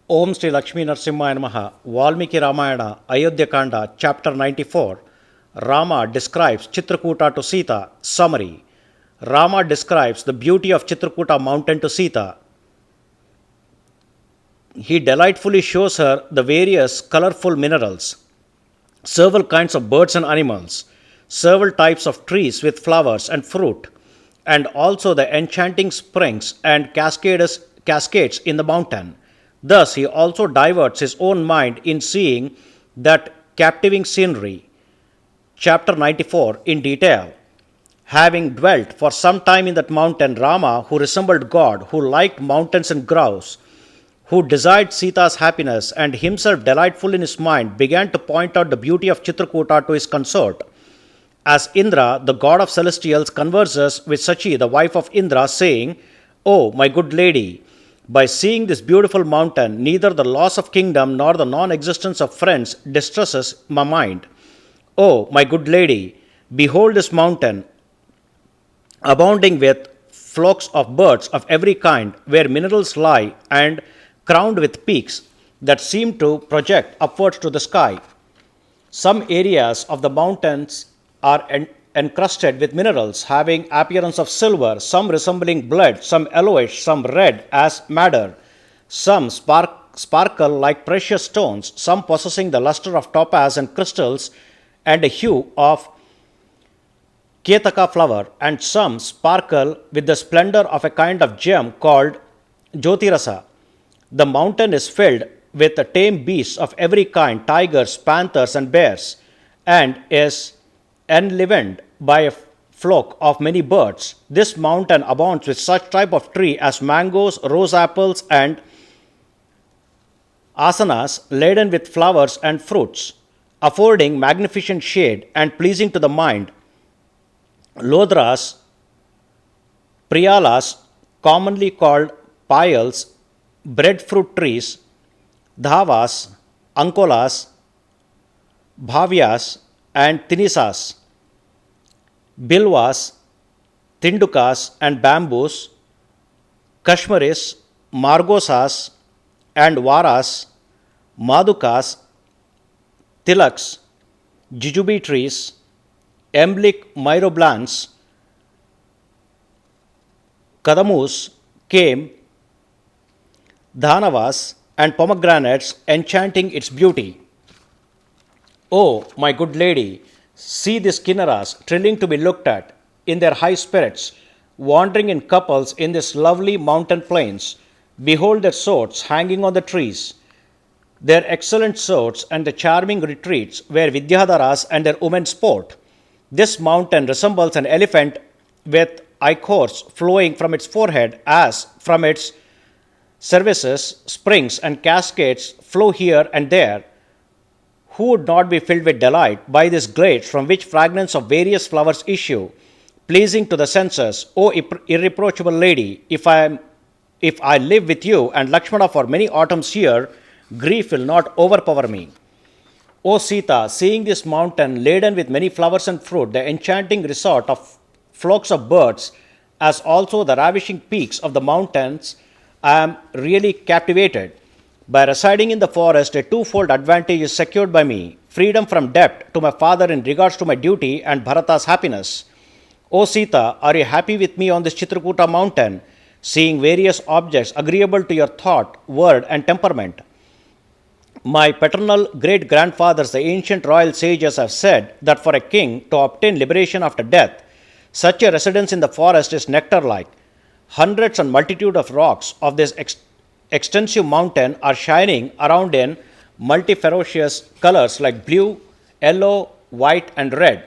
Om Sri Lakshmi Narasimhaya Namaha, Valmiki Ramayana, Ayodhya Kanda, Chapter 94. Rama describes Chitrakuta to Sita. Summary. Rama describes the beauty of Chitrakuta mountain to Sita. He delightfully shows her the various colorful minerals, several kinds of birds and animals, several types of trees with flowers and fruit, and also the enchanting springs and cascades in the mountain. Thus, he also diverts his own mind in seeing that captivating scenery. Chapter 94 in detail. Having dwelt for some time in that mountain, Rama, who resembled God, who liked mountains and groves, who desired Sita's happiness and himself delightful in his mind, began to point out the beauty of Chitrakuta to his consort. As Indra, the god of celestials, converses with Sachi, the wife of Indra, saying, "Oh, my good lady, by seeing this beautiful mountain, neither the loss of kingdom nor the non-existence of friends distresses my mind. Oh, my good lady, behold this mountain, abounding with flocks of birds of every kind, where minerals lie, and crowned with peaks that seem to project upwards to the sky. Some areas of the mountains are encrusted with minerals having appearance of silver, some resembling blood, some yellowish, some red as madder, some sparkle like precious stones, some possessing the luster of topaz and crystals and a hue of Ketaka flower, and some sparkle with the splendor of a kind of gem called Jyotirasa. The mountain is filled with tame beasts of every kind, tigers, panthers, and bears, and is enlivened by a flock of many birds. This mountain abounds with such type of tree as mangoes, rose apples, and asanas laden with flowers and fruits, affording magnificent shade and pleasing to the mind. Lodras, priyalas, commonly called payals, breadfruit trees, dhavas, ankolas, bhavyas, and tinisas, bilvas, tindukas, and bamboos, kashmaris, margosas, and varas, madukas, tilaks, jujube trees, emblic myroblans, kadamus, came, dhanavas, and pomegranates, enchanting its beauty. Oh, my good lady, see these kinnaras trilling to be looked at, in their high spirits, wandering in couples in these lovely mountain plains. Behold their swords hanging on the trees, their excellent swords and the charming retreats where Vidyadharas and their women sport. This mountain resembles an elephant with ichors flowing from its forehead, as from its cervices springs and cascades flow here and there. Who would not be filled with delight by these glades from which fragments of various flowers issue, pleasing to the senses? O irreproachable lady, if I live with you and Lakshmana for many autumns here, grief will not overpower me. O Sita, seeing this mountain laden with many flowers and fruit, the enchanting resort of flocks of birds, as also the ravishing peaks of the mountains, I am really captivated. By residing in the forest, a twofold advantage is secured by me: freedom from debt to my father in regards to my duty and Bharata's happiness. O Sita, are you happy with me on this Chitrakuta mountain, seeing various objects agreeable to your thought, word, and temperament? My paternal great-grandfathers, the ancient royal sages, have said that for a king to obtain liberation after death, such a residence in the forest is nectar-like. Hundreds and multitude of rocks of this extensive mountain are shining around in multifarious colors like blue, yellow, white, and red.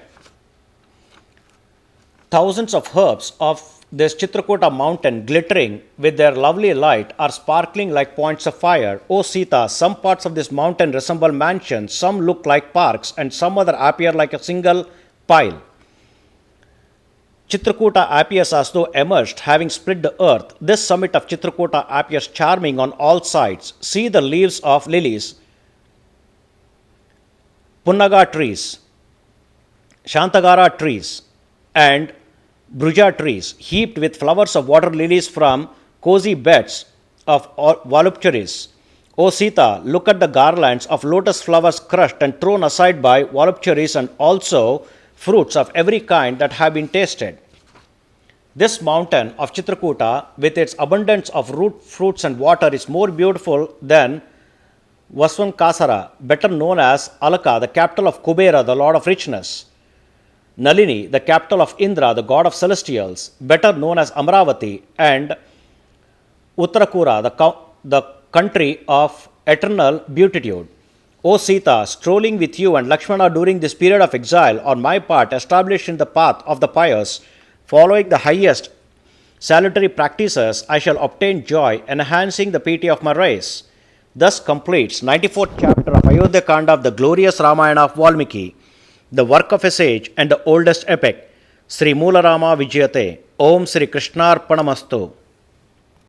Thousands of herbs of this Chitrakuta mountain, glittering with their lovely light, are sparkling like points of fire. O Sita, some parts of this mountain resemble mansions, some look like parks, and some other appear like a single pile. Chitrakuta appears as though emerged, having split the earth. This summit of Chitrakuta appears charming on all sides. See the leaves of lilies, punnaga trees, shantagara trees, and bruja trees, heaped with flowers of water lilies from cozy beds of voluptuaries. O Sita, look at the garlands of lotus flowers crushed and thrown aside by voluptuaries and also fruits of every kind that have been tasted. This mountain of Chitrakuta, with its abundance of root, fruits, and water, is more beautiful than Vaswankasara, better known as Alaka, the capital of Kubera, the lord of richness. Nalini, the capital of Indra, the god of celestials, better known as Amravati, and Uttarakura, the country of eternal beatitude. O Sita, strolling with you and Lakshmana during this period of exile, on my part, established in the path of the pious, following the highest salutary practices, I shall obtain joy, enhancing the piety of my race. Thus completes 94th chapter of Ayodhya Kanda of the glorious Ramayana of Valmiki, the work of a sage and the oldest epic. Sri Moola Rama Vijayate. Om Sri Krishnarpanamastu.